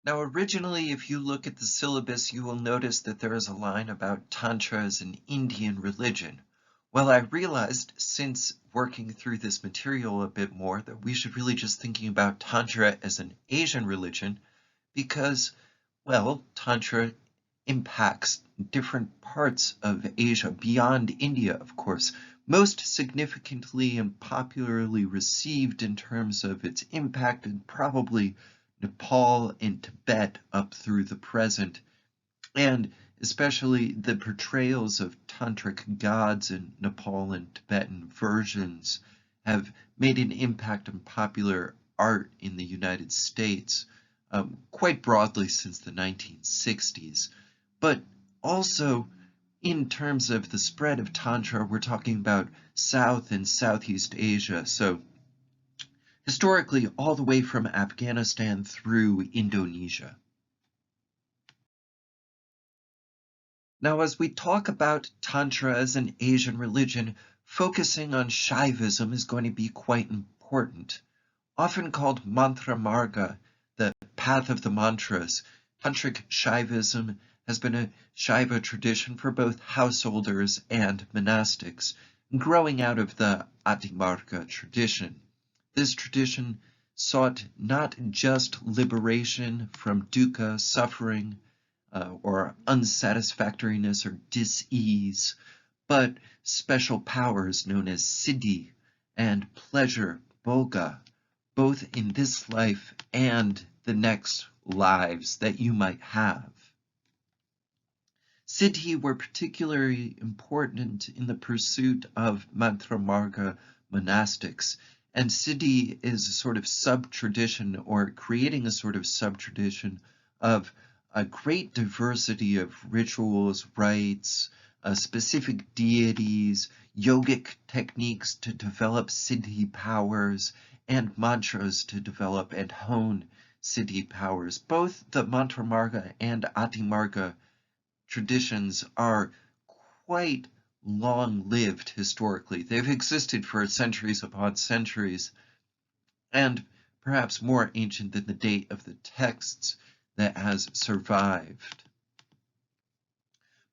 Now, originally, if you look at the syllabus, you will notice that there is a line about Tantra as an Indian religion. Well, I realized since working through this material a bit more that we should really just thinking about Tantra as an Asian religion because, well, Tantra impacts different parts of Asia beyond India, of course. Most significantly and popularly received in terms of its impact and probably Nepal and Tibet up through the present, and especially the portrayals of tantric gods in Nepal and Tibetan versions have made an impact on popular art in the United States quite broadly since the 1960s. But also, in terms of the spread of Tantra, we're talking about South and Southeast Asia. So historically, all the way from Afghanistan through Indonesia. Now, as we talk about Tantra as an Asian religion, focusing on Shaivism is going to be quite important. Often called Mantra Marga, the path of the mantras, Tantric Shaivism has been a Shaiva tradition for both householders and monastics, growing out of the Atimarga tradition. This tradition sought not just liberation from dukkha, suffering, or unsatisfactoriness or dis-ease, but special powers known as siddhi and pleasure, bhoga, both in this life and the next lives that you might have. Siddhi were particularly important in the pursuit of Mantramarga monastics, and Siddhi is a sort of sub-tradition or creating a sort of sub-tradition of a great diversity of rituals, rites, specific deities, yogic techniques to develop Siddhi powers, and mantras to develop and hone Siddhi powers. Both the Mantramarga and Atimarga traditions are quite long-lived historically. They've existed for centuries upon centuries, and perhaps more ancient than the date of the texts that has survived.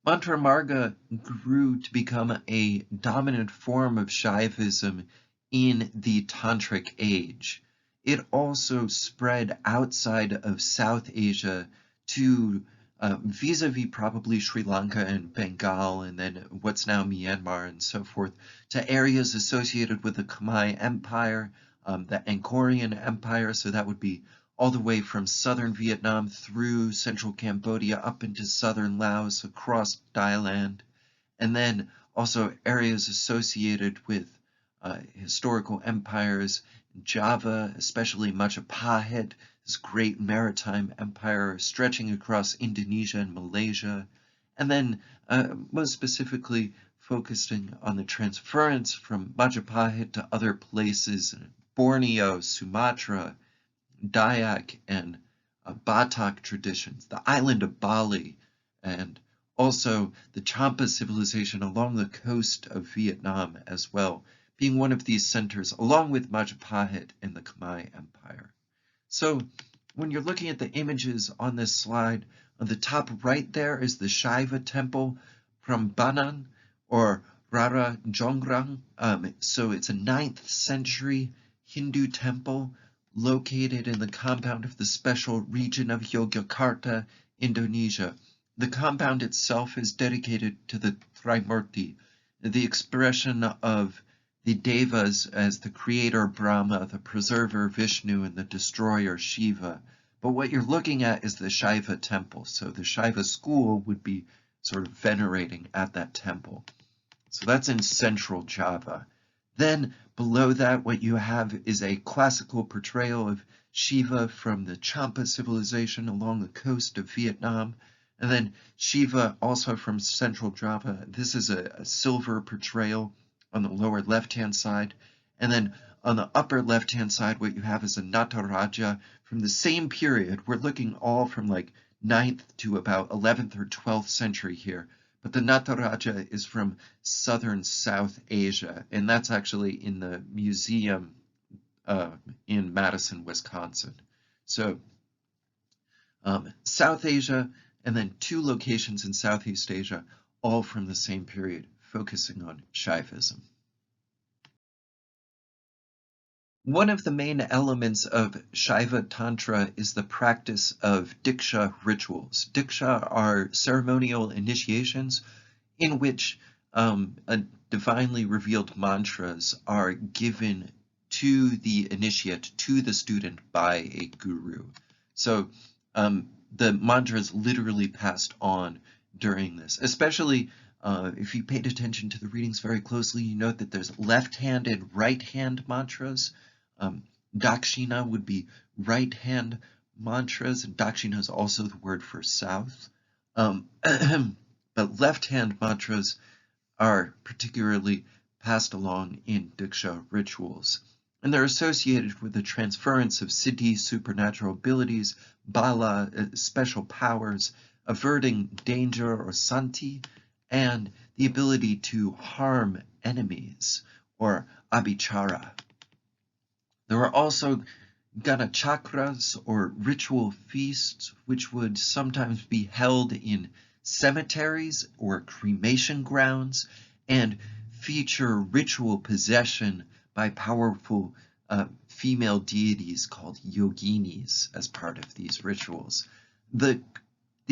Mantramarga grew to become a dominant form of Shaivism in the Tantric age. It also spread outside of South Asia to vis-a-vis probably Sri Lanka and Bengal and then what's now Myanmar and so forth, to areas associated with the Khmer Empire, the Angkorian Empire, so that would be all the way from southern Vietnam through central Cambodia up into southern Laos, across Thailand, and then also areas associated with historical empires, Java, especially Majapahit, this great maritime empire stretching across Indonesia and Malaysia, and then most specifically focusing on the transference from Majapahit to other places, Borneo, Sumatra, Dayak, and Batak traditions, the island of Bali, and also the Champa civilization along the coast of Vietnam as well, being one of these centers, along with Majapahit and the Khmer Empire. So when you're looking at the images on this slide, on the top right there is the Shaiva temple Prambanan or Rara Jongrang. So it's a 9th century Hindu temple located in the compound of the special region of Yogyakarta, Indonesia. The compound itself is dedicated to the Trimurti, the expression of the Devas as the creator Brahma, the preserver Vishnu, and the destroyer Shiva. But what you're looking at is the Shaiva temple. So the Shaiva school would be sort of venerating at that temple. So that's in central Java. Then below that, what you have is a classical portrayal of Shiva from the Champa civilization along the coast of Vietnam. And then Shiva also from central Java. This is a silver portrayal on the lower left-hand side. And then on the upper left-hand side, what you have is a Nataraja from the same period. We're looking all from like 9th to about 11th or 12th century here. But the Nataraja is from southern South Asia, and that's actually in the museum in Madison, Wisconsin. So South Asia, and then 2 locations in Southeast Asia, all from the same period, focusing on Shaivism. One of the main elements of Shaiva Tantra is the practice of Diksha rituals. Diksha are ceremonial initiations in which divinely revealed mantras are given to the initiate, to the student, by a guru. So the mantras literally passed on during this, especially if you paid attention to the readings very closely, you note that there's left-handed, right-hand mantras. Dakshina would be right-hand mantras, and Dakshina is also the word for south. But left-hand mantras are particularly passed along in Diksha rituals, and they're associated with the transference of siddhi, supernatural abilities, bala, special powers, averting danger or santi, and the ability to harm enemies, or abhichara. There are also gana chakras, or ritual feasts, which would sometimes be held in cemeteries or cremation grounds, and feature ritual possession by powerful female deities called yoginis as part of these rituals. The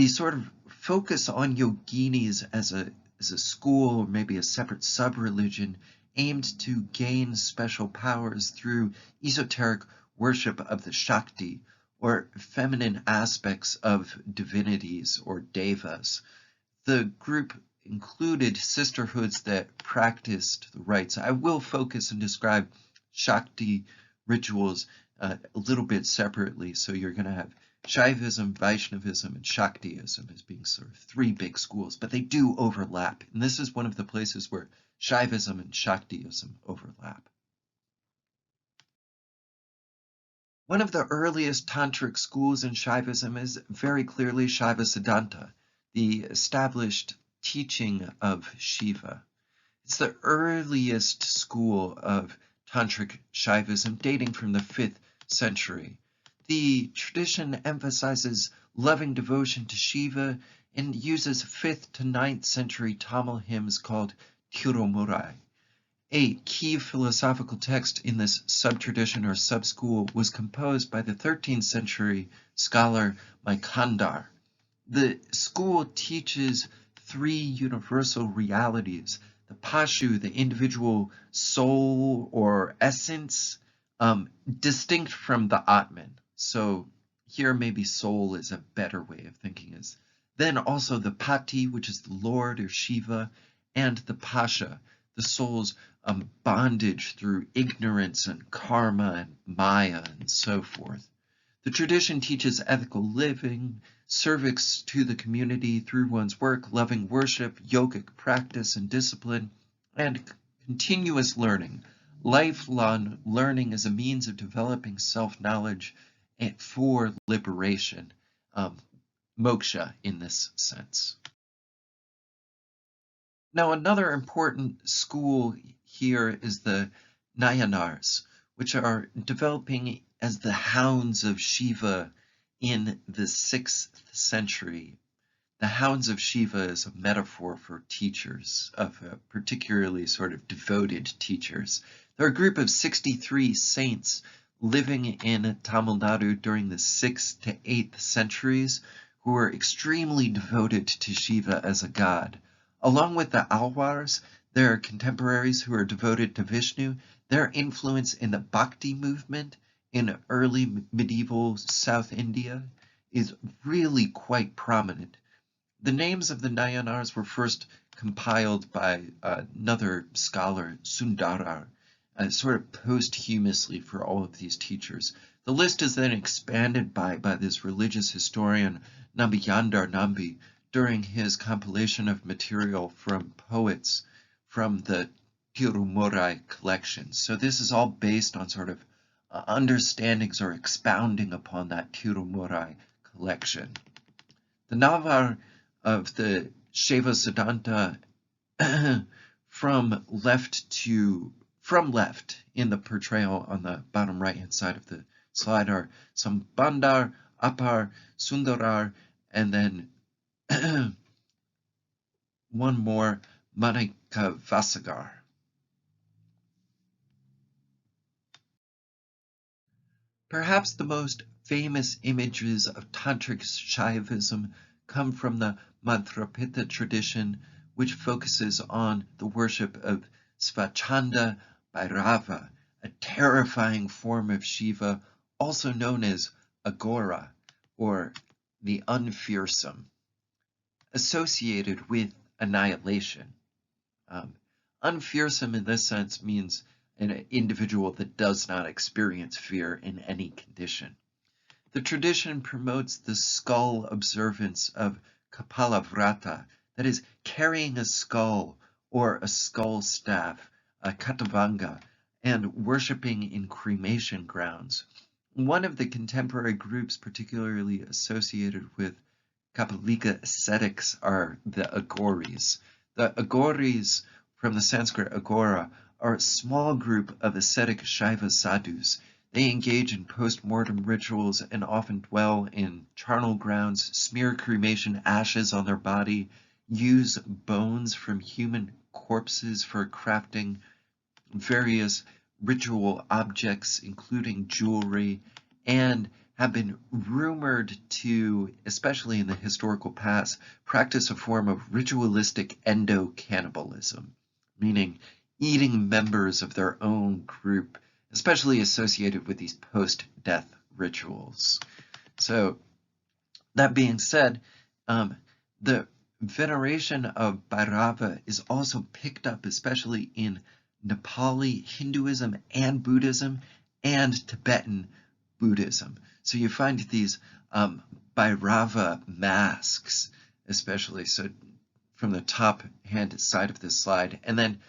sort of focus on yoginis as a school, or maybe a separate sub-religion, aimed to gain special powers through esoteric worship of the Shakti, or feminine aspects of divinities or devas. The group included sisterhoods that practiced the rites. I will focus and describe Shakti rituals a little bit separately, so you're going to have Shaivism, Vaishnavism, and Shaktiism as being sort of 3 big schools, but they do overlap, and this is one of the places where Shaivism and Shaktiism overlap. One of the earliest tantric schools in Shaivism is very clearly Shaiva Siddhanta, the established teaching of Shiva. It's the earliest school of tantric Shaivism, dating from the 5th century. The tradition emphasizes loving devotion to Shiva and uses 5th to 9th century Tamil hymns called Tirumorai. A key philosophical text in this sub-tradition or sub-school was composed by the 13th century scholar Maikandar. The school teaches 3 universal realities: the pashu, the individual soul or essence, distinct from the Atman. So here maybe soul is a better way of thinking is. Then also the pati, which is the Lord or Shiva, and the pasha, the soul's bondage through ignorance and karma and maya and so forth. The tradition teaches ethical living, service to the community through one's work, loving worship, yogic practice and discipline, and continuous learning. Lifelong learning as a means of developing self-knowledge for liberation, moksha in this sense. Now, another important school here is the Nayanars, which are developing as the hounds of Shiva in the 6th century. The hounds of Shiva is a metaphor for teachers, of particularly sort of devoted teachers. They're a group of 63 saints living in Tamil Nadu during the 6th to 8th centuries who were extremely devoted to Shiva as a god. Along with the Alwars, there are contemporaries who are devoted to Vishnu. Their influence in the Bhakti movement in early medieval South India is really quite prominent. The names of the Nayanars were first compiled by another scholar, Sundarar, sort of posthumously for all of these teachers. The list is then expanded by this religious historian, Nambiyandar Nambi, during his compilation of material from poets from the Tirumorai collection. So this is all based on sort of understandings or expounding upon that Tirumorai collection. The Navar of the Shaiva Siddhanta from left in the portrayal on the bottom right hand side of the slide are Sambandar, Apar, Sundarar, and then one more, Manikavasagar. Perhaps the most famous images of Tantric Shaivism come from the Mantrapītha tradition, which focuses on the worship of Svachanda Bhairava, a terrifying form of Shiva, also known as Agora, or the unfearsome, associated with annihilation. Unfearsome in this sense means an individual that does not experience fear in any condition. The tradition promotes the skull observance of Kapalavrata, that is, carrying a skull or a skull staff, a katavanga, and worshipping in cremation grounds. One of the contemporary groups particularly associated with Kapalika ascetics are the Agoris. The Agoris, from the Sanskrit agora, are a small group of ascetic Shaiva sadhus. They engage in post-mortem rituals and often dwell in charnel grounds, smear cremation ashes on their body, use bones from human corpses for crafting various ritual objects, including jewelry, and have been rumored to, especially in the historical past, practice a form of ritualistic endo-cannibalism, meaning eating members of their own group, especially associated with these post-death rituals. So, that being said, the veneration of Bhairava is also picked up especially in Nepali Hinduism and Buddhism and Tibetan Buddhism. So you find these Bhairava masks, especially so from the top hand side of this slide, and then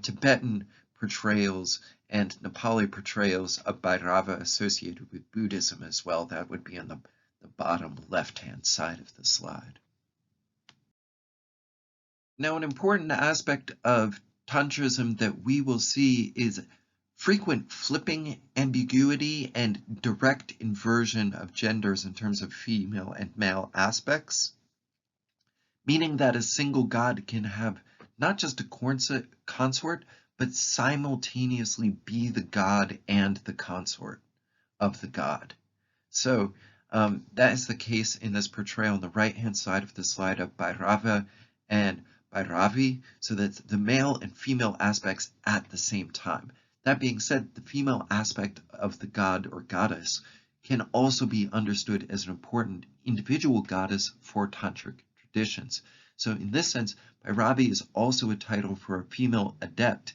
Tibetan portrayals and Nepali portrayals of Bhairava associated with Buddhism as well. That would be on the bottom left-hand side of the slide. Now, an important aspect of Tantrism that we will see is frequent flipping, ambiguity, and direct inversion of genders in terms of female and male aspects, meaning that a single god can have not just a consort, but simultaneously be the god and the consort of the god. So that is the case in this portrayal on the right-hand side of the slide of Bhairava and Bhairavi, so that the male and female aspects at the same time. That being said, the female aspect of the god or goddess can also be understood as an important individual goddess for tantric traditions. So in this sense, Bhairavi is also a title for a female adept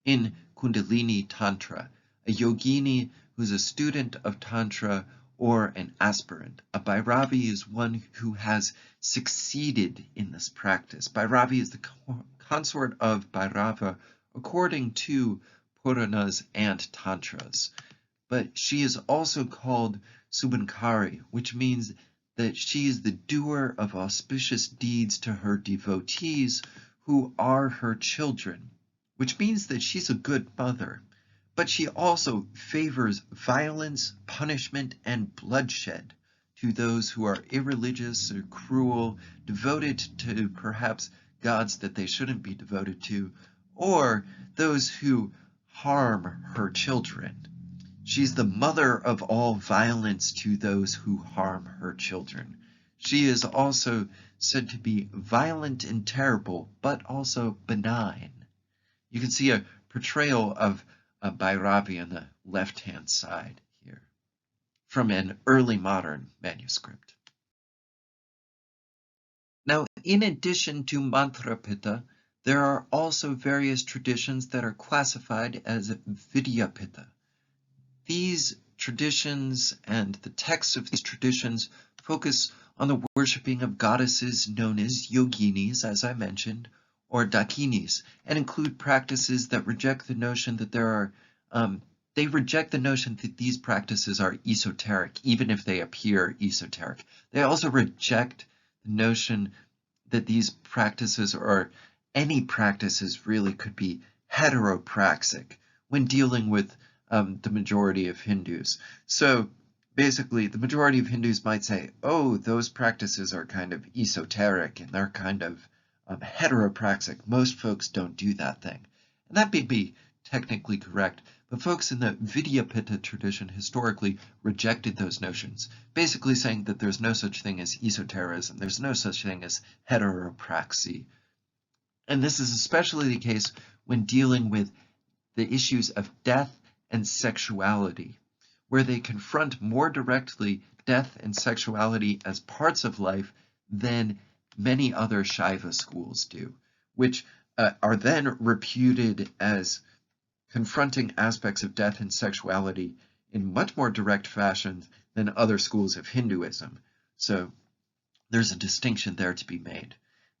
in Kundalini Tantra, a yogini who's a student of Tantra or an aspirant. A Bhairavi is one who has succeeded in this practice. Bhairavi is the consort of Bhairava according to Puranas and Tantras. But she is also called Subhankari, which means that she is the doer of auspicious deeds to her devotees who are her children, which means that she's a good mother. But she also favors violence, punishment, and bloodshed to those who are irreligious or cruel, devoted to perhaps gods that they shouldn't be devoted to, or those who harm her children. She's the mother of all violence to those who harm her children. She is also said to be violent and terrible, but also benign. You can see a portrayal of Bhairavi on the left-hand side here from an early modern manuscript. Now, in addition to Mantrapītha, there are also various traditions that are classified as Vidyapītha. These traditions and the texts of these traditions focus on the worshipping of goddesses known as yoginis, as I mentioned, or dakinis, and include practices that reject the notion that they reject the notion that these practices are esoteric, even if they appear esoteric. They also reject the notion that these practices or any practices really could be heteropraxic when dealing with the majority of Hindus. So basically, the majority of Hindus might say, oh, those practices are kind of esoteric and they're kind of heteropraxic. Most folks don't do that thing. And that may be technically correct, but folks in the Vidyapita tradition historically rejected those notions, basically saying that there's no such thing as esotericism, there's no such thing as heteropraxy. And this is especially the case when dealing with the issues of death and sexuality, where they confront more directly death and sexuality as parts of life than many other Shaiva schools do, which are then reputed as confronting aspects of death and sexuality in much more direct fashion than other schools of Hinduism. So there's a distinction there to be made.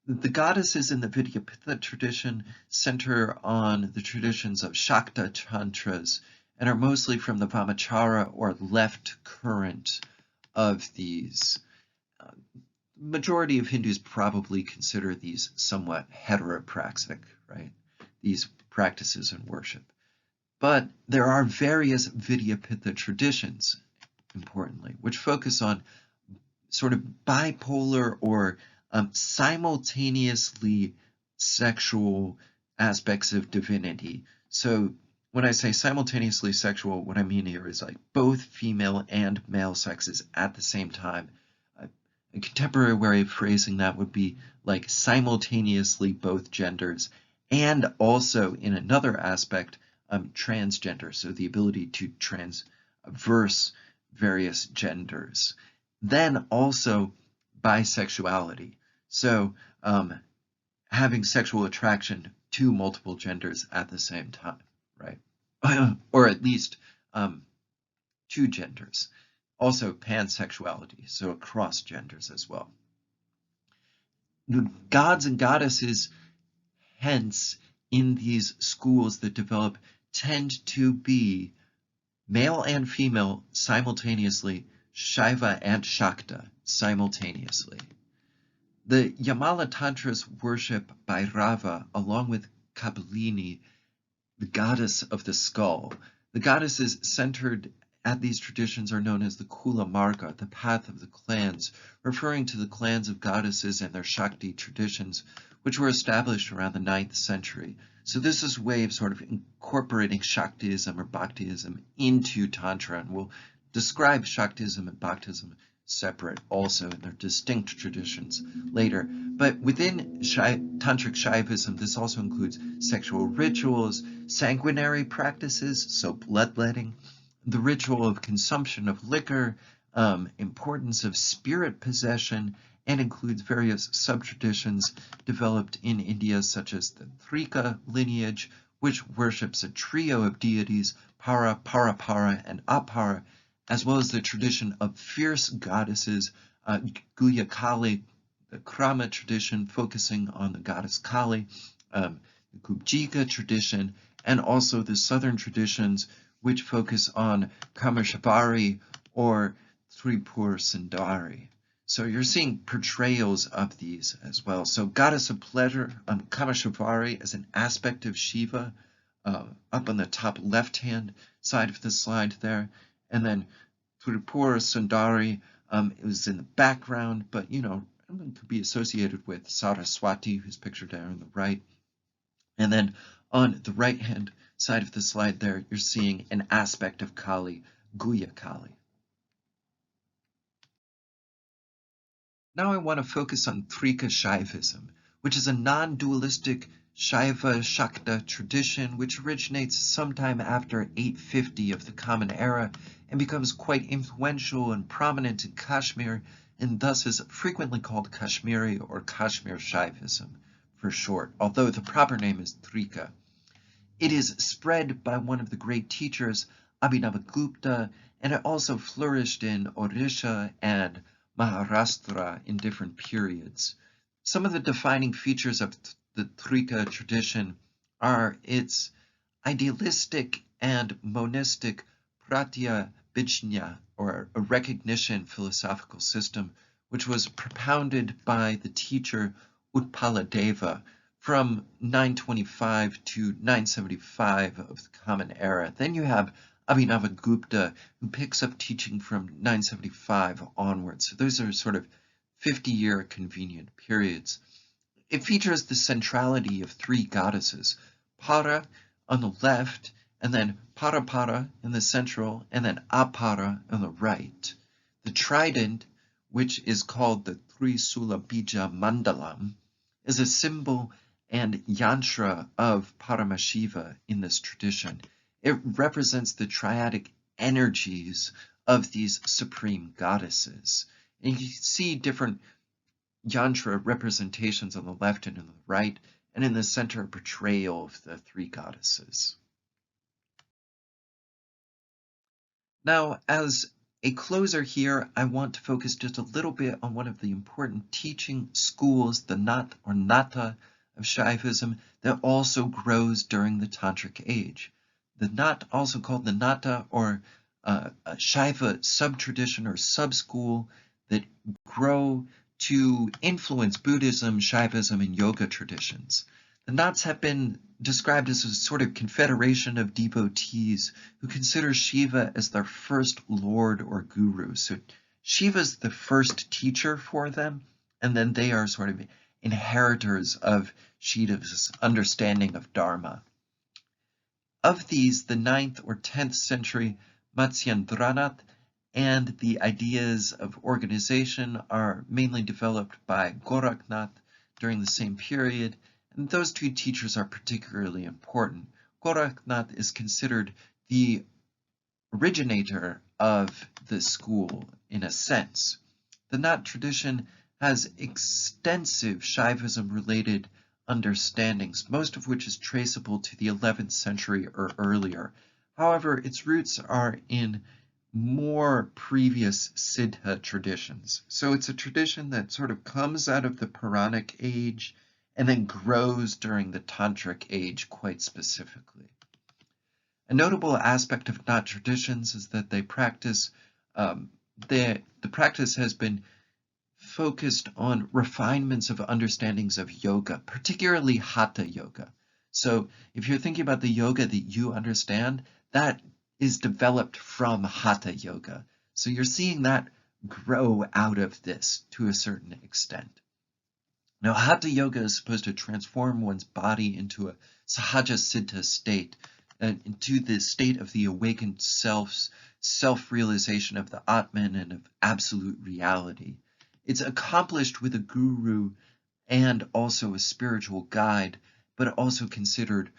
The goddesses in the Vidyapitha tradition center on the traditions of Shakta Tantras and are mostly from the Vamachara or left current of these. Majority of Hindus probably consider these somewhat heteropraxic, right? These practices and worship. But there are various Vidyapitha traditions, importantly, which focus on sort of bipolar or simultaneously sexual aspects of divinity. So when I say simultaneously sexual, what I mean here is like both female and male sexes at the same time. A contemporary way of phrasing that would be like simultaneously both genders, and also in another aspect, transgender, so the ability to transverse various genders. Then also bisexuality, so having sexual attraction to multiple genders at the same time, right? Or at least two genders. Also pansexuality, so across genders as well. The gods and goddesses, hence, in these schools that develop tend to be male and female simultaneously, Shaiva and Shakta simultaneously. The Yamala Tantras worship Bhairava along with Kabalini, the goddess of the skull. The goddesses centered at these traditions are known as the Kula Marga, the path of the clans, referring to the clans of goddesses and their Shakti traditions, which were established around the 9th century. So this is a way of sort of incorporating Shaktism or Bhaktism into Tantra, and we'll describe Shaktism and Bhaktism separate also in their distinct traditions later. But within Tantric Shaivism, this also includes sexual rituals, sanguinary practices, so bloodletting, the ritual of consumption of liquor, importance of spirit possession, and includes various sub-traditions developed in India, such as the Trika lineage, which worships a trio of deities, Para, Parapara, and Apara, as well as the tradition of fierce goddesses, Guya Kali, the Krama tradition focusing on the goddess Kali, the Kubjika tradition, and also the southern traditions which focus on Kamashavari or Tripur Sundari. So you're seeing portrayals of these as well. So goddess of pleasure, Kamashavari is an aspect of Shiva, up on the top left-hand side of the slide there. And then Tripura Sundari is in the background, but it could be associated with Saraswati, who's pictured there on the right. And then on the right-hand side of the slide there, you're seeing an aspect of Kali, Guya Kali. Now I want to focus on Trika Shaivism, which is a non-dualistic Shaiva Shakta tradition which originates sometime after 850 of the Common Era and becomes quite influential and prominent in Kashmir, and thus is frequently called Kashmiri or Kashmir Shaivism for short, although the proper name is Trika. It is spread by one of the great teachers, Abhinavagupta, and it also flourished in Odisha and Maharashtra in different periods. Some of the defining features of the Trika tradition are its idealistic and monistic pratyabhijna, or a recognition philosophical system, which was propounded by the teacher Utpaladeva from 925 to 975 of the Common Era. Then you have Abhinavagupta, who picks up teaching from 975 onwards. So those are sort of 50-year convenient periods. It features the centrality of three goddesses, Para on the left, and then Parapara in the central, and then Apara on the right. The trident, which is called the Trisula Bija Mandalam, is a symbol and yantra of Paramashiva in this tradition. It represents the triadic energies of these supreme goddesses. And you can see different yantra representations on the left and on the right, and in the center a portrayal of the three goddesses. Now, as a closer here, I want to focus just a little bit on one of the important teaching schools, the Natha of Shaivism, that also grows during the Tantric age. The Nat, also called the Natha, or a Shaiva sub-tradition or sub-school that grow to influence Buddhism, Shaivism, and yoga traditions. The Nats have been described as a sort of confederation of devotees who consider Shiva as their first lord or guru. So Shiva's the first teacher for them, and then they are sort of inheritors of Shiva's understanding of Dharma. Of these, the 9th or 10th century Matsyendranath and the ideas of organization are mainly developed by Goraknath during the same period, and those two teachers are particularly important. Goraknath is considered the originator of the school in a sense. The Nat tradition has extensive Shaivism-related understandings, most of which is traceable to the 11th century or earlier. However, its roots are in more previous Siddha traditions. So it's a tradition that sort of comes out of the Puranic age and then grows during the Tantric age quite specifically. A notable aspect of Nat traditions is that they practice, the practice has been focused on refinements of understandings of yoga, particularly Hatha yoga. So if you're thinking about the yoga that you understand, that is developed from Hatha yoga. So you're seeing that grow out of this to a certain extent. Now, Hatha yoga is supposed to transform one's body into a Sahaja Siddha state, into the state of the awakened self's self-realization of the Atman and of absolute reality. It's accomplished with a guru and also a spiritual guide, but also considered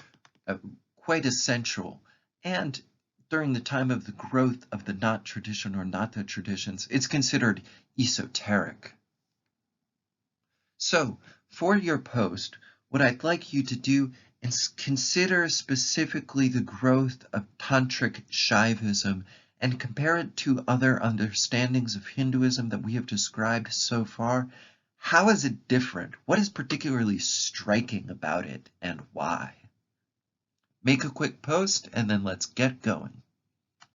quite essential. And during the time of the growth of the Nat tradition or Natha traditions, it's considered esoteric. So, for your post, what I'd like you to do is consider specifically the growth of Tantric Shaivism and compare it to other understandings of Hinduism that we have described so far. How is it different? What is particularly striking about it, and why? Make a quick post, and then let's get going.